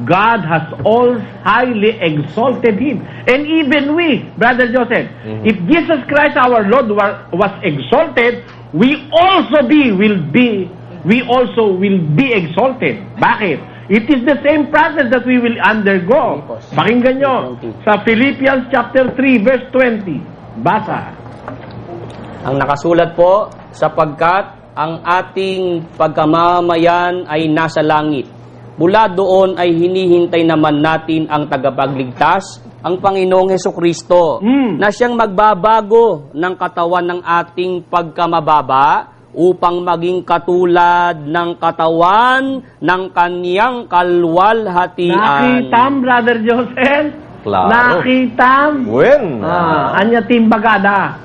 God has all highly exalted Him. And even we, Brother Joseph, if Jesus Christ our Lord was exalted, we also will be exalted. Bakit? It is the same process that we will undergo. Pakinggan nyo sa Philippians chapter 3 verse 20. Basa. Ang nakasulat po, sapagkat ang ating pagkamamayan ay nasa langit, mula doon ay hinihintay naman natin ang tagapagligtas, ang Panginoong Hesukristo, na siyang magbabago ng katawan ng ating pagkamababa upang maging katulad ng katawan ng kaniyang kalwalhatian. Nakitam, Brother Joseph? Klaro. Nakitam? When? Anya timbagada.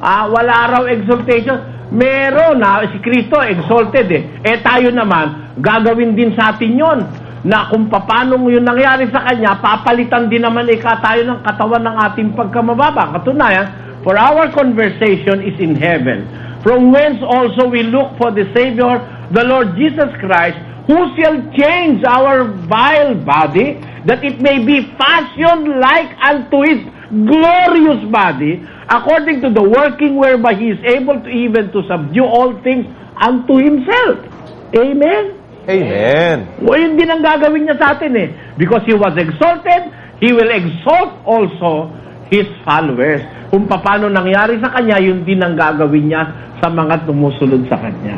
Wala raw exaltation. Meron si Kristo exalted tayo naman, gagawin din sa atin yon na kung paano yung nangyari sa Kanya, papalitan din naman tayo ng katawan ng ating pagkamababa. Katunayan, for our conversation is in heaven, from whence also we look for the Savior, the Lord Jesus Christ, who shall change our vile body, that it may be fashioned like unto His glorious body, according to the working whereby He is able to even to subdue all things unto Himself. Amen? Amen. Yun din ang gagawin niya sa atin Because He was exalted, He will exalt also His followers. Kung paano nangyari sa Kanya, yun din ang gagawin niya sa mga tumusunod sa Kanya.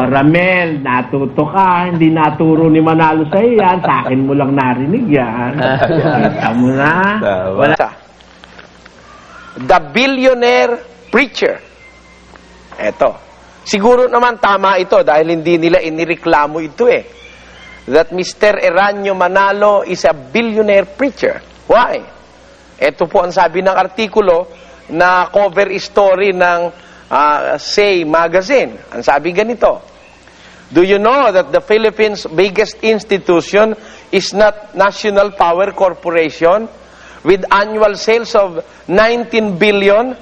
Ramel, natuto ka, hindi naturo ni Manalo sa yan, sa akin mo lang narinig yan. Kita mo na. Wala. The Billionaire Preacher. Eto. Siguro naman tama ito dahil hindi nila inireklamo ito That Mr. Eranio Manalo is a billionaire preacher. Why? Ito po ang sabi ng artikulo na cover story ng Say magazine. Ang sabi ganito, do you know that the Philippines' biggest institution is not National Power Corporation with annual sales of 19 billion,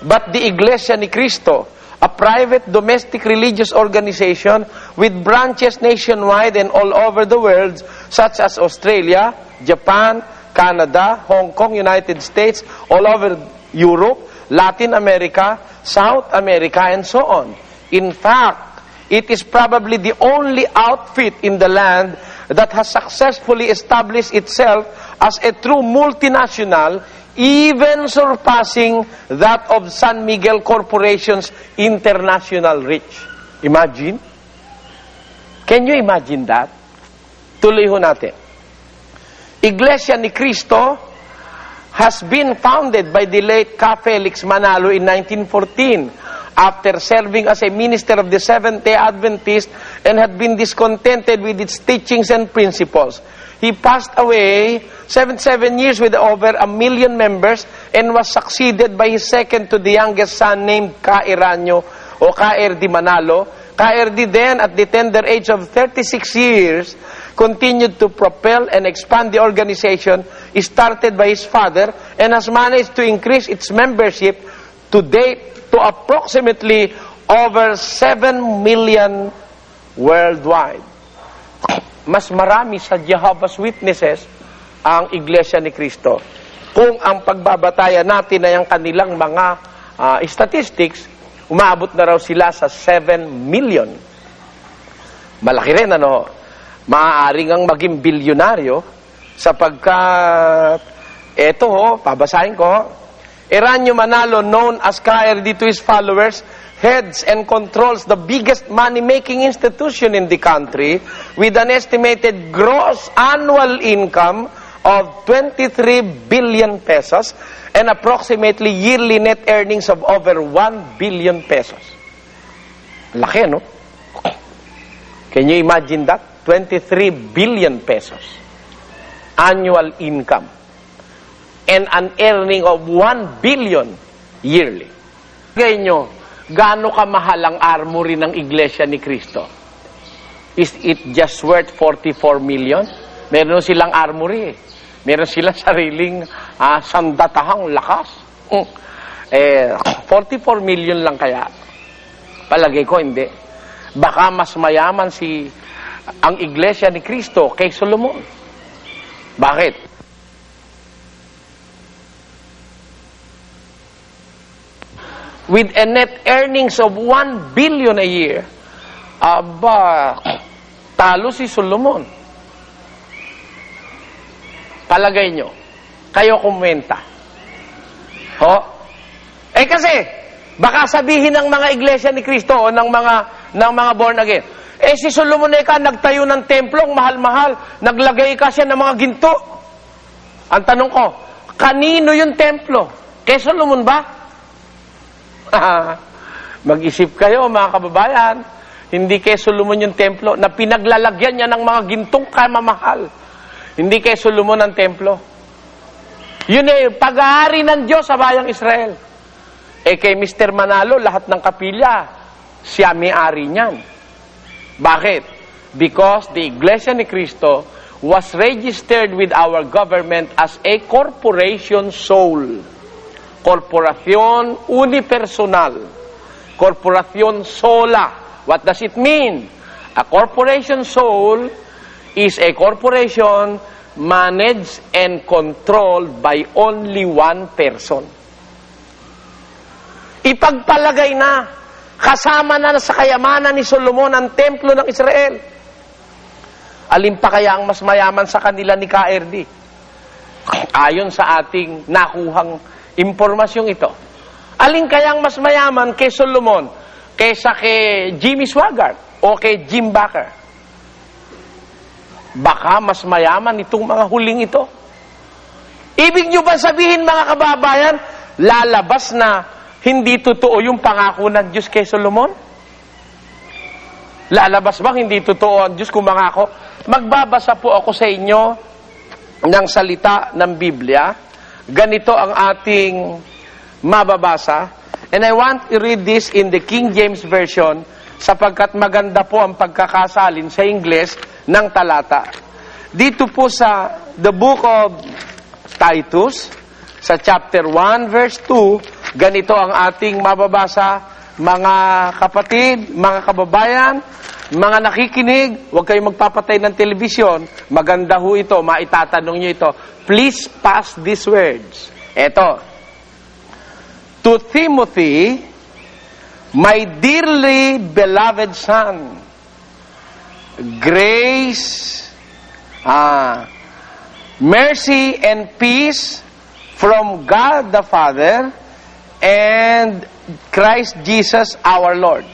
but the Iglesia ni Cristo, a private domestic religious organization with branches nationwide and all over the world, such as Australia, Japan, Canada, Hong Kong, United States, all over Europe, Latin America, South America, and so on. In fact, it is probably the only outfit in the land that has successfully established itself as a true multinational, even surpassing that of San Miguel Corporation's international reach. Imagine? Can you imagine that? Tuloy ho natin. Iglesia ni Cristo has been founded by the late Ca Felix Manalo in 1914 after serving as a minister of the Seventh-day Adventist and had been discontented with its teachings and principles. He passed away 77 years with over 1 million members and was succeeded by his second to the youngest son named Ca Eranio o Ca Erdi Manalo. Ca Erdi then, at the tender age of 36 years, continued to propel and expand the organization started by his father and has managed to increase its membership to date to approximately over 7 million worldwide. Mas marami sa Jehovah's Witnesses ang Iglesia ni Cristo. Kung ang pagbabatayan natin ay ang kanilang mga statistics, umabot na raw sila sa 7 million. Malaki rin, ano? Maaaring ang maging bilyonaryo sapagkat, eto pabasahin ko, Eranio Manalo, known as Ca Erdi to his followers, heads and controls the biggest money-making institution in the country with an estimated gross annual income of 23 billion pesos and approximately yearly net earnings of over 1 billion pesos. Laki, no? Can you imagine that? 23 billion pesos annual income and an earning of 1 billion yearly. Kaya nyo, gaano kamahal ang armory ng Iglesia ni Cristo? Is it just worth 44 million? Meron silang armory Meron silang sariling sandatahang lakas. 44 million lang kaya? Palagay ko hindi. Baka mas mayaman ang Iglesia ni Cristo kay Solomon. Bakit? With a net earnings of 1 billion a year, talo si Solomon. Palagay nyo, kayo kumenta. Kasi, baka sabihin ng mga Iglesia ni Cristo o ng mga ng mga born again. Eh si Solomon nagtayo ng templong mahal-mahal, naglagay ka siya ng mga ginto. Ang tanong ko, kanino yung templo? Kay Solomon ba? Mag-isip kayo mga kababayan, hindi kay Solomon yung templo, na pinaglalagyan niya ng mga gintong kamamahal. Hindi kay Solomon ang templo. Yun pag-aari ng Diyos sa bayang Israel. Eh kay Mr. Manalo, lahat ng kapilya, siya may-ari niyan. Bakit? Because the Iglesia ni Cristo was registered with our government as a corporation soul. Corporación unipersonal. Corporación sola. What does it mean? A corporation soul is a corporation managed and controlled by only one person. Ipagpalagay na, kasama na sa kayamanan ni Solomon ang templo ng Israel. Alin pa kaya ang mas mayaman sa kanila ni KRD? Ayon sa ating nakuhang impormasyong ito. Alin kaya ang mas mayaman kay Solomon kaysa kay Jimmy Swaggart o kay Jim Baker? Baka mas mayaman itong mga huling ito. Ibig nyo ba sabihin mga kababayan, lalabas na hindi totoo yung pangako ng Diyos kay Solomon? Lalabas ba hindi totoo ang Diyos kung mangako? Magbabasa po ako sa inyo ng salita ng Biblia. Ganito ang ating mababasa. And I want to read this in the King James Version sapagkat maganda po ang pagkakasalin sa Ingles ng talata. Dito po sa the book of Titus, sa chapter 1, verse 2, ganito ang ating mababasa, mga kapatid, mga kababayan, mga nakikinig, huwag kayong magpapatay ng telebisyon, maganda ho ito, maitatanong nyo ito. Please pass these words. Eto, to Timothy, my dearly beloved son, grace, mercy and peace from God the Father and Christ Jesus our Lord.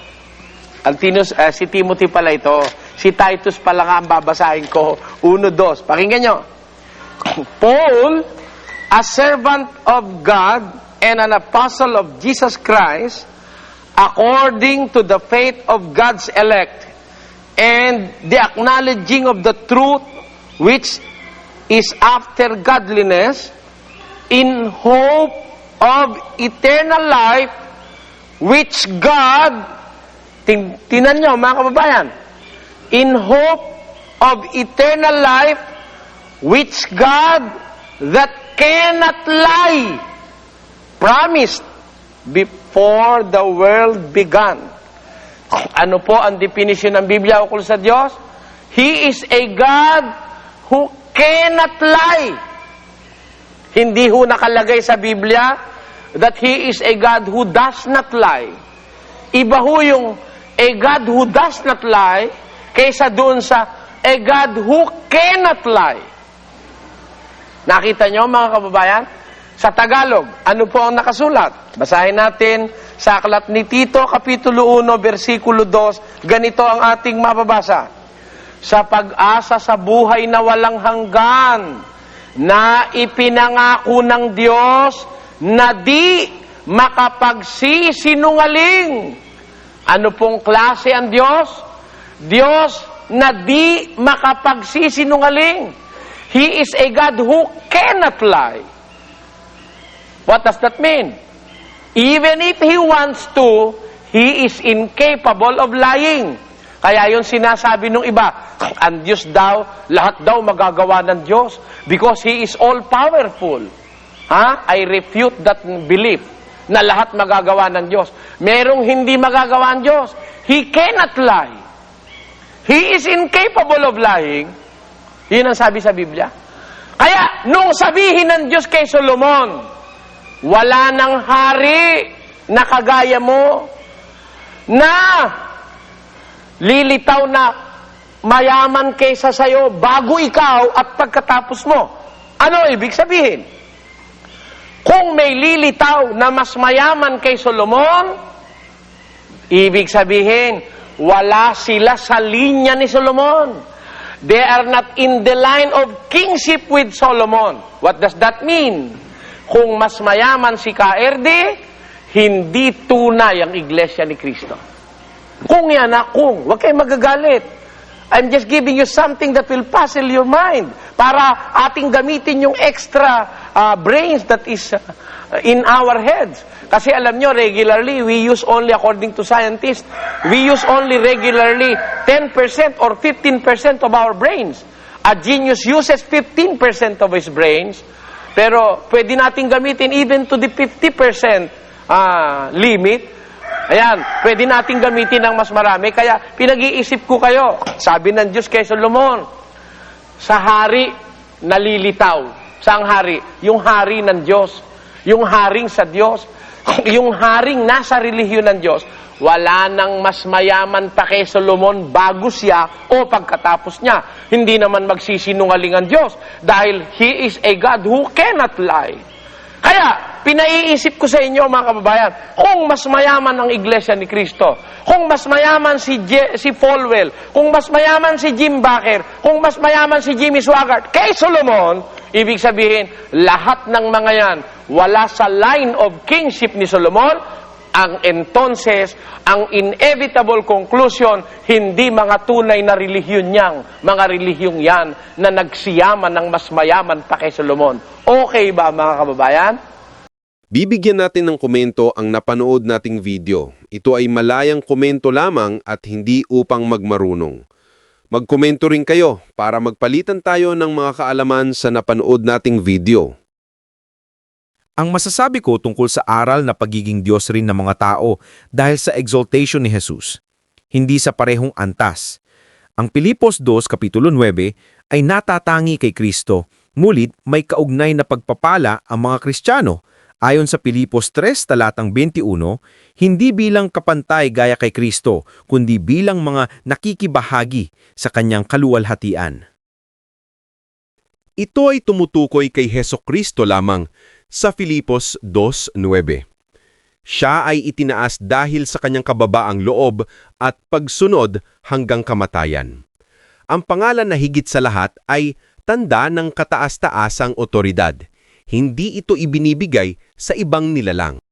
Si Timothy pala ito. Si Titus pala nga ang babasahin ko. 1-2. Pakinggan nyo. Paul, a servant of God and an apostle of Jesus Christ, according to the faith of God's elect, and the acknowledging of the truth which is after godliness, in hope of eternal life, which God, tinan nyo mga kababayan, in hope of eternal life, which God that cannot lie, promised before the world began. Ano po ang definition ng Biblia ukol sa Diyos? He is a God who cannot lie. Hindi ho nakalagay sa Biblia that He is a God who does not lie. Iba ho yung a God who does not lie kaysa doon sa a God who cannot lie. Nakita nyo mga kababayan? Sa Tagalog, ano po ang nakasulat? Basahin natin sa aklat ni Tito, Kapitulo 1, versikulo 2, ganito ang ating mababasa. Sa pag-asa sa buhay na walang hanggan, na ipinangako ng Diyos na di makapagsisinungaling. Ano pong klase ang Diyos? Diyos na di makapagsisinungaling. He is a God who cannot lie. What does that mean? Even if He wants to, He is incapable of lying. Kaya yung sinasabi nung iba, ang Diyos daw, lahat daw magagawa ng Diyos because He is all-powerful. I refute that belief na lahat magagawa ng Diyos. Merong hindi magagawa ng Diyos. He cannot lie. He is incapable of lying. Yun ang sabi sa Biblia. Kaya, nung sabihin ng Diyos kay Solomon, wala nang hari na kagaya mo na lilitaw na mayaman kaysa sayo bago ikaw at pagkatapos mo. Ano ibig sabihin? Kung may lilitaw na mas mayaman kay Solomon, ibig sabihin, wala sila sa linya ni Solomon. They are not in the line of kingship with Solomon. What does that mean? Kung mas mayaman si KRD, hindi tunay ang iglesia ni Kristo. Kung yan huwag kayong magagalit. I'm just giving you something that will puzzle your mind para ating gamitin yung extra brains that is in our heads. Kasi alam nyo, regularly, we use only, according to scientists, we use only regularly 10% or 15% of our brains. A genius uses 15% of his brains, pero pwede natin gamitin even to the 50% limit. Ayan, pwede natin gamitin ng mas marami. Kaya pinag-iisip ko kayo, sabi ng Diyos kay Solomon, sa hari nalilitaw. Saang hari? Yung hari ng Diyos. Yung haring sa Diyos. Yung haring nasa relihiyon ng Diyos. Wala nang mas mayaman pa kay Solomon bago siya o pagkatapos niya. Hindi naman magsisinungaling ang Diyos dahil He is a God who cannot lie. Kaya, pinaiisip ko sa inyo mga kababayan, kung mas mayaman ang iglesia ni Kristo, kung mas mayaman si Falwell, kung mas mayaman si Jim Baker, kung mas mayaman si Jimmy Swaggart, kay Solomon, ibig sabihin, lahat ng mga yan, wala sa line of kingship ni Solomon, ang entonces, ang inevitable conclusion, hindi mga tunay na relihiyon niyang, mga relihiyong yan na nagsiyaman ng mas mayaman pa kay Solomon. Okay ba mga kababayan? Bibigyan natin ng komento ang napanood nating video. Ito ay malayang komento lamang at hindi upang magmarunong. Magkomento rin kayo para magpalitan tayo ng mga kaalaman sa napanood nating video. Ang masasabi ko tungkol sa aral na pagiging Diyos rin ng mga tao dahil sa exaltation ni Jesus, hindi sa parehong antas. Ang Pilipos 2, Kapitulo 9 ay natatangi kay Kristo, ngulit may kaugnay na pagpapala ang mga Kristiyano. Ayon sa Pilipos 3, talatang 21, hindi bilang kapantay gaya kay Kristo, kundi bilang mga nakikibahagi sa kanyang kaluwalhatian. Ito ay tumutukoy kay Hesukristo lamang sa Filipos 2:9. Siya ay itinaas dahil sa kanyang kababaang loob at pagsunod hanggang kamatayan. Ang pangalan na higit sa lahat ay tanda ng kataas-taasang otoridad. Hindi ito ibinibigay sa ibang nilalang.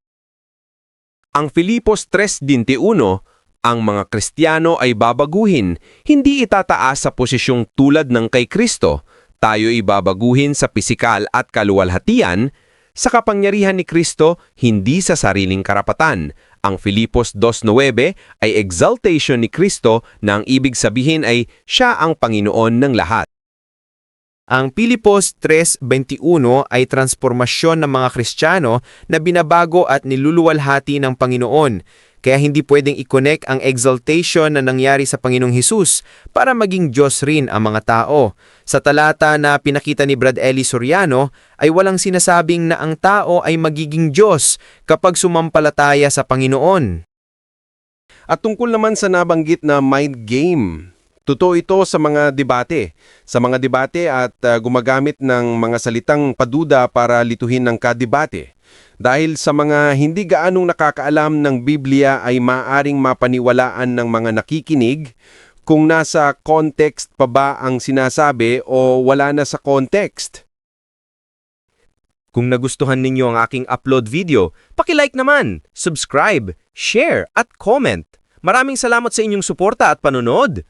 Ang Filipos 3:21, ang mga Kristiyano ay babaguhin, hindi itataas sa posisyong tulad ng kay Kristo. Tayo ay babaguhin sa pisikal at kaluwalhatian, sa kapangyarihan ni Kristo, hindi sa sariling karapatan. Ang Filipos 2:9 ay exaltation ni Kristo na ang ibig sabihin ay siya ang Panginoon ng lahat. Ang Pilipos 3:21 ay transformasyon ng mga Kristiyano na binabago at niluluwalhati ng Panginoon. Kaya hindi pwedeng i-connect ang exaltation na nangyari sa Panginoong Hesus para maging Diyos rin ang mga tao. Sa talata na pinakita ni Brad Eli Soriano ay walang sinasabing na ang tao ay magiging Diyos kapag sumampalataya sa Panginoon. At tungkol naman sa nabanggit na mind game, totoo ito sa mga debate. Sa mga debate at gumagamit ng mga salitang paduda para lituhin ng kadebate. Dahil sa mga hindi gaanong nakakaalam ng Biblia ay maaring mapaniwalaan ng mga nakikinig kung nasa context pa ba ang sinasabi o wala na sa context. Kung nagustuhan ninyo ang aking upload video, paki-like naman, subscribe, share at comment. Maraming salamat sa inyong suporta at panonood.